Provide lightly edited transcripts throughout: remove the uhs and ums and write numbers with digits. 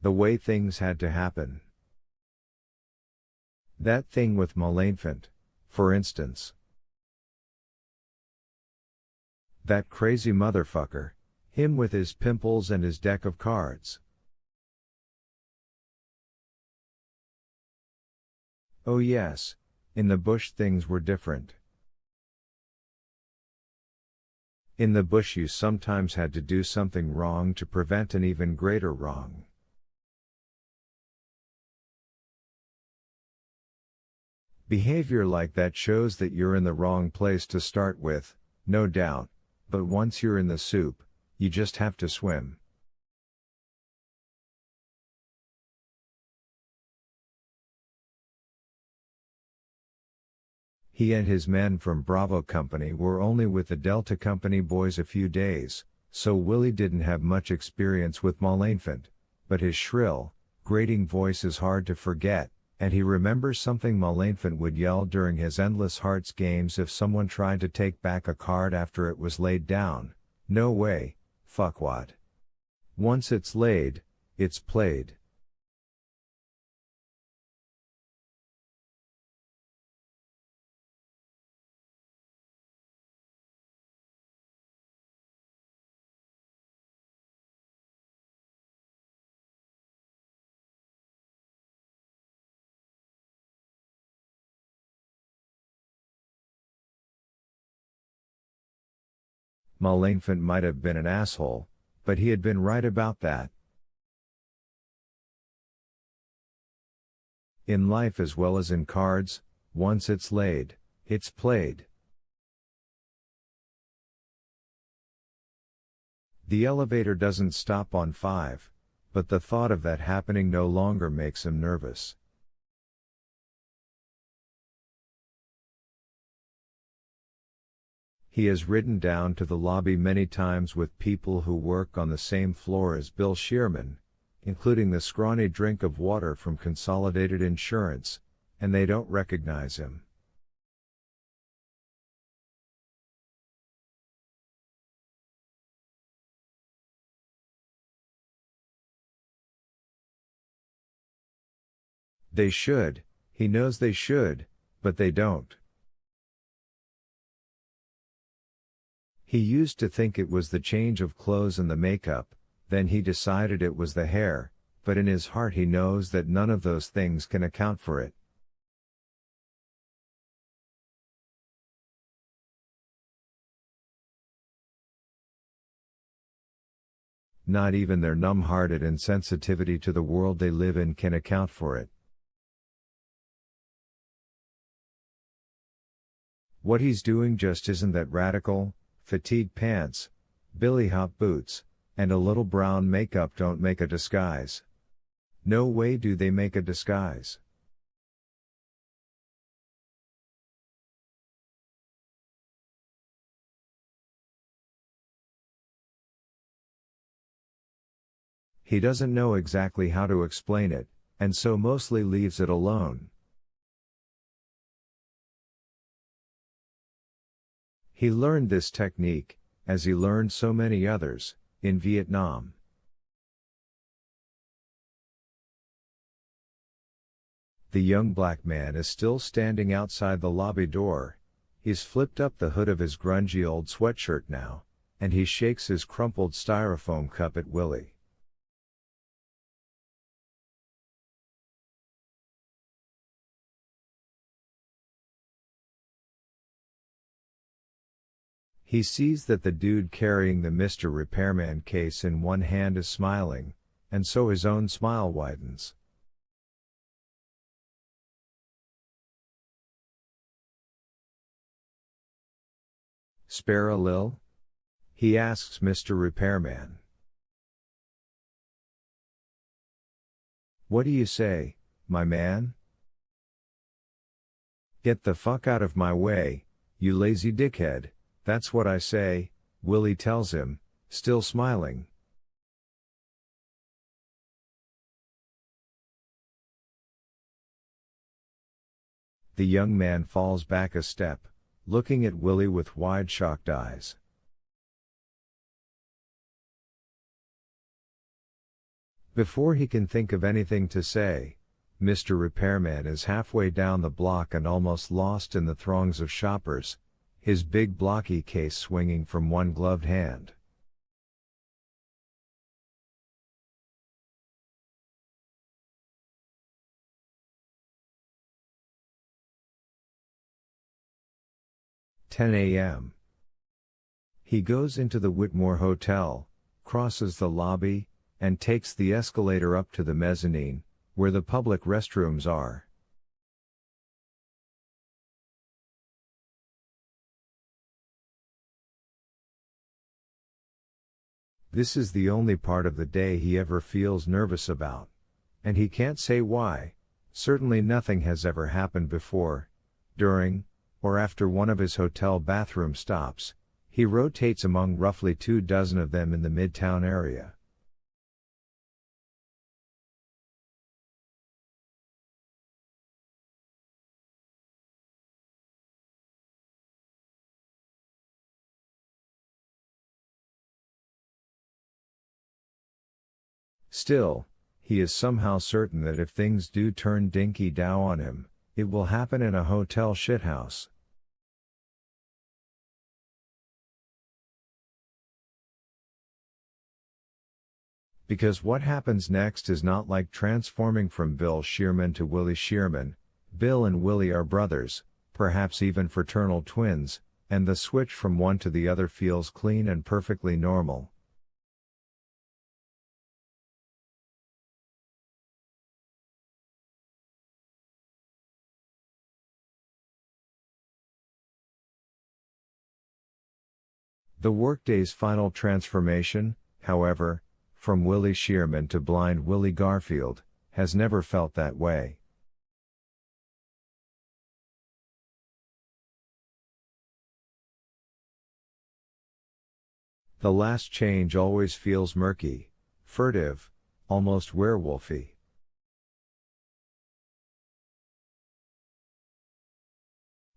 The way things had to happen. That thing with Malenfant, for instance. That crazy motherfucker, him with his pimples and his deck of cards. Oh yes, in the bush things were different. In the bush you sometimes had to do something wrong to prevent an even greater wrong. Behavior like that shows that you're in the wrong place to start with, no doubt, but once you're in the soup, you just have to swim. He and his men from Bravo Company were only with the Delta Company boys a few days, so Willy didn't have much experience with Malenfant, but his shrill, grating voice is hard to forget, and he remembers something Malenfant would yell during his endless hearts games if someone tried to take back a card after it was laid down. No way, fuckwad. Once it's laid, it's played. Malenfant might have been an asshole, but he had been right about that. In life as well as in cards, once it's laid, it's played. The elevator doesn't stop on 5, but the thought of that happening no longer makes him nervous. He has ridden down to the lobby many times with people who work on the same floor as Bill Shearman, including the scrawny drink of water from Consolidated Insurance, and they don't recognize him. They should, he knows they should, but they don't. He used to think it was the change of clothes and the makeup, then he decided it was the hair, but in his heart he knows that none of those things can account for it. Not even their numb-hearted insensitivity to the world they live in can account for it. What he's doing just isn't that radical. Fatigue pants, billy hop boots, and a little brown makeup don't make a disguise. No way do they make a disguise. He doesn't know exactly how to explain it, and so mostly leaves it alone. He learned this technique, as he learned so many others, in Vietnam. The young black man is still standing outside the lobby door. He's flipped up the hood of his grungy old sweatshirt now, and he shakes his crumpled styrofoam cup at Willy. He sees that the dude carrying the Mr. Repairman case in one hand is smiling, and so his own smile widens. "Spare a lil?" he asks Mr. Repairman. "What do you say, my man?" "Get the fuck out of my way, you lazy dickhead. That's what I say," Willy tells him, still smiling. The young man falls back a step, looking at Willy with wide shocked eyes. Before he can think of anything to say, Mr. Repairman is halfway down the block and almost lost in the throngs of shoppers, his big blocky case swinging from one gloved hand. "10 a.m. He goes into the Whitmore Hotel, crosses the lobby, and takes the escalator up to the mezzanine, where the public restrooms are. This is the only part of the day he ever feels nervous about. And he can't say why. Certainly nothing has ever happened before, during, or after one of his hotel bathroom stops. He rotates among roughly 24 of them in the Midtown area. Still, he is somehow certain that if things do turn dinky-dow on him, it will happen in a hotel shithouse. Because what happens next is not like transforming from Bill Shearman to Willy Shearman. Bill and Willy are brothers, perhaps even fraternal twins, and the switch from one to the other feels clean and perfectly normal. The workday's final transformation, however, from Willy Shearman to blind Willie Garfield, has never felt that way. The last change always feels murky, furtive, almost werewolfy.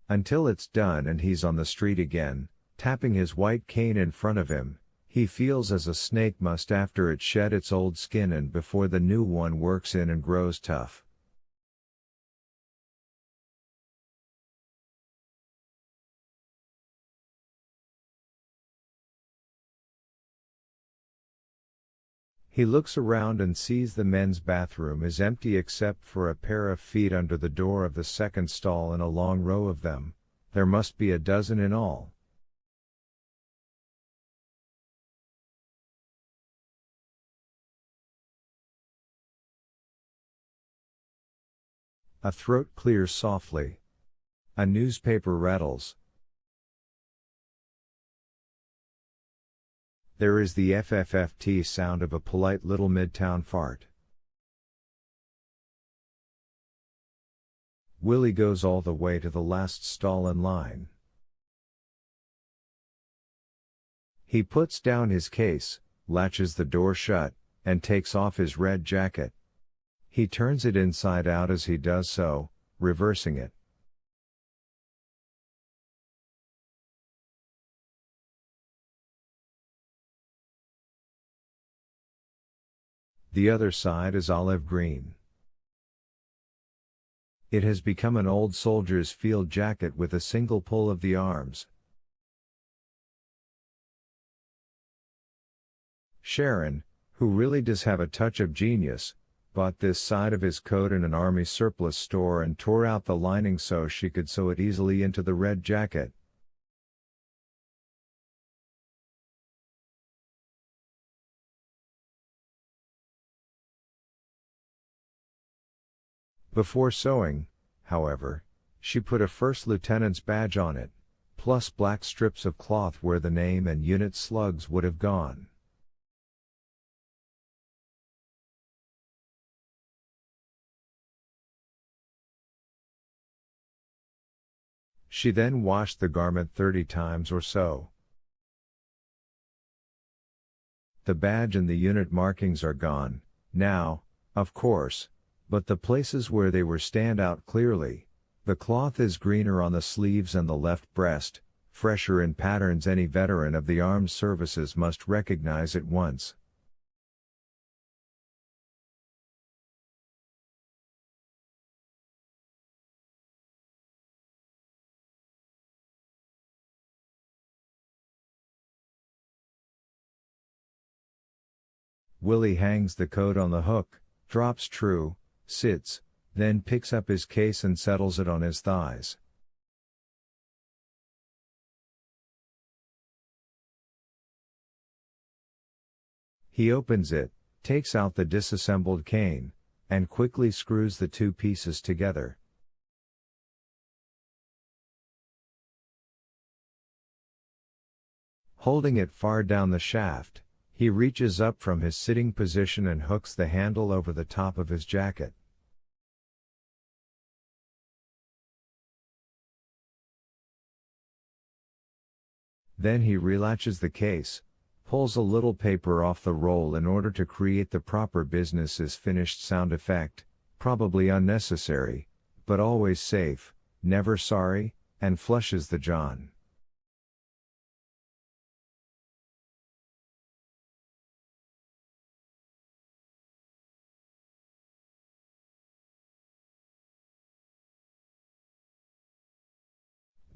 Until it's done and he's on the street again, tapping his white cane in front of him, he feels as a snake must after it shed its old skin and before the new one works in and grows tough. He looks around and sees the men's bathroom is empty except for a pair of feet under the door of the second stall in a long row of them. There must be a dozen in all. A throat clears softly. A newspaper rattles. There is the FFFT sound of a polite little midtown fart. Willy goes all the way to the last stall in line. He puts down his case, latches the door shut, and takes off his red jacket. He turns it inside out as he does so, reversing it. The other side is olive green. It has become an old soldier's field jacket with a single pull of the arms. Sharon, who really does have a touch of genius, bought this side of his coat in an army surplus store and tore out the lining so she could sew it easily into the red jacket. Before sewing, however, she put a first lieutenant's badge on it, plus black strips of cloth where the name and unit slugs would have gone. She then washed the garment 30 times or so. The badge and the unit markings are gone, now, of course, but the places where they were stand out clearly. The cloth is greener on the sleeves and the left breast, fresher in patterns any veteran of the armed services must recognize at once. Willy hangs the coat on the hook, drops true, sits, then picks up his case and settles it on his thighs. He opens it, takes out the disassembled cane, and quickly screws the two pieces together. Holding it far down the shaft, he reaches up from his sitting position and hooks the handle over the top of his jacket. Then he relatches the case, pulls a little paper off the roll in order to create the proper business is finished sound effect, probably unnecessary, but always safe, never sorry, and flushes the John.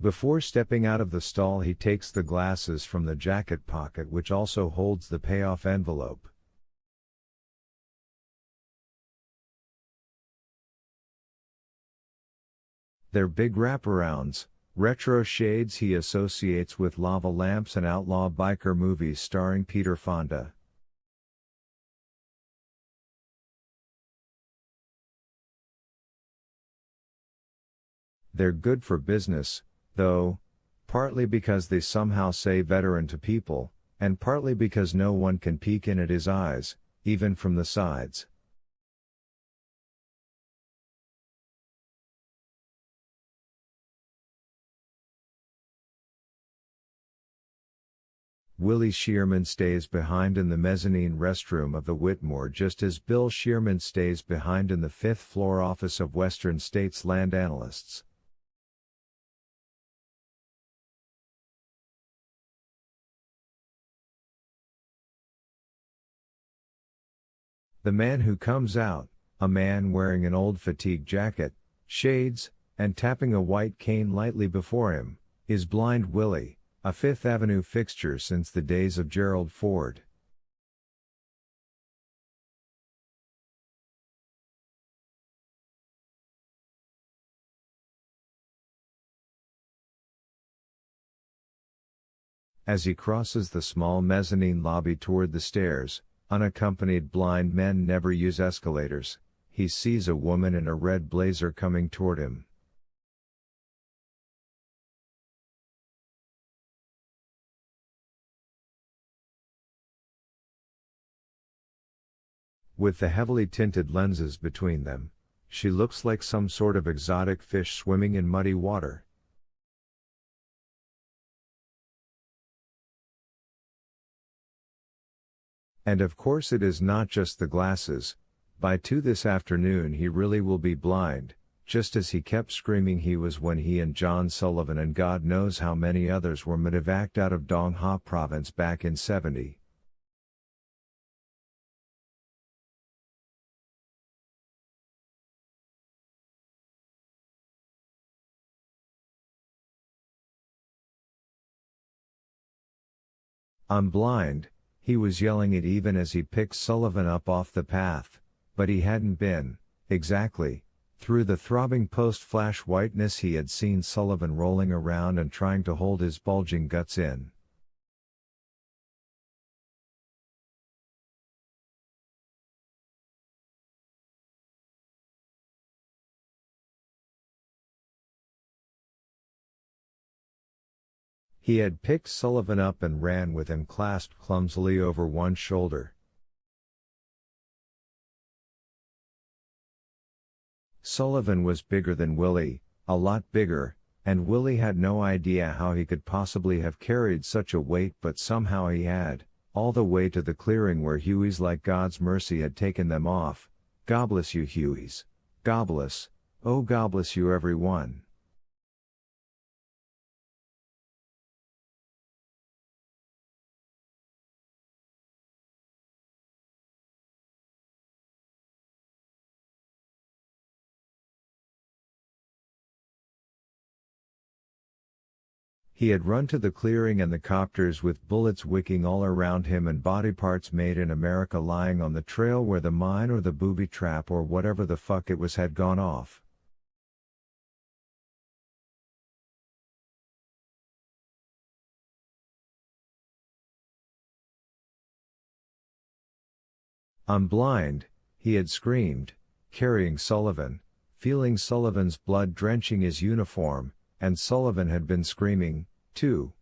Before stepping out of the stall he takes the glasses from the jacket pocket which also holds the payoff envelope. They're big wraparounds, retro shades he associates with lava lamps and outlaw biker movies starring Peter Fonda. They're good for business, though, partly because they somehow say veteran to people, and partly because no one can peek in at his eyes, even from the sides. Willy Shearman stays behind in the mezzanine restroom of the Whitmore just as Bill Shearman stays behind in the fifth-floor office of Western States Land Analysts. The man who comes out, a man wearing an old fatigue jacket, shades, and tapping a white cane lightly before him, is Blind Willy, a Fifth Avenue fixture since the days of Gerald Ford. As he crosses the small mezzanine lobby toward the stairs, unaccompanied blind men never use escalators, he sees a woman in a red blazer coming toward him. With the heavily tinted lenses between them, she looks like some sort of exotic fish swimming in muddy water. And of course it is not just the glasses. By 2 this afternoon he really will be blind, just as he kept screaming he was when he and John Sullivan and God knows how many others were medevaced out of Dong Ha province back in '70. I'm blind, he was yelling it even as he picked Sullivan up off the path, but he hadn't been, exactly. Through the throbbing post-flash whiteness he had seen Sullivan rolling around and trying to hold his bulging guts in. He had picked Sullivan up and ran with him clasped clumsily over one shoulder. Sullivan was bigger than Willy, a lot bigger, and Willy had no idea how he could possibly have carried such a weight but somehow he had, all the way to the clearing where Hueys like God's mercy had taken them off. God bless you Hueys. God bless, oh God bless you everyone. He had run to the clearing and the copters with bullets wicking all around him and body parts made in America lying on the trail where the mine or the booby trap or whatever the fuck it was had gone off. "I'm blind," he had screamed, carrying Sullivan, feeling Sullivan's blood drenching his uniform, and Sullivan had been screaming, too.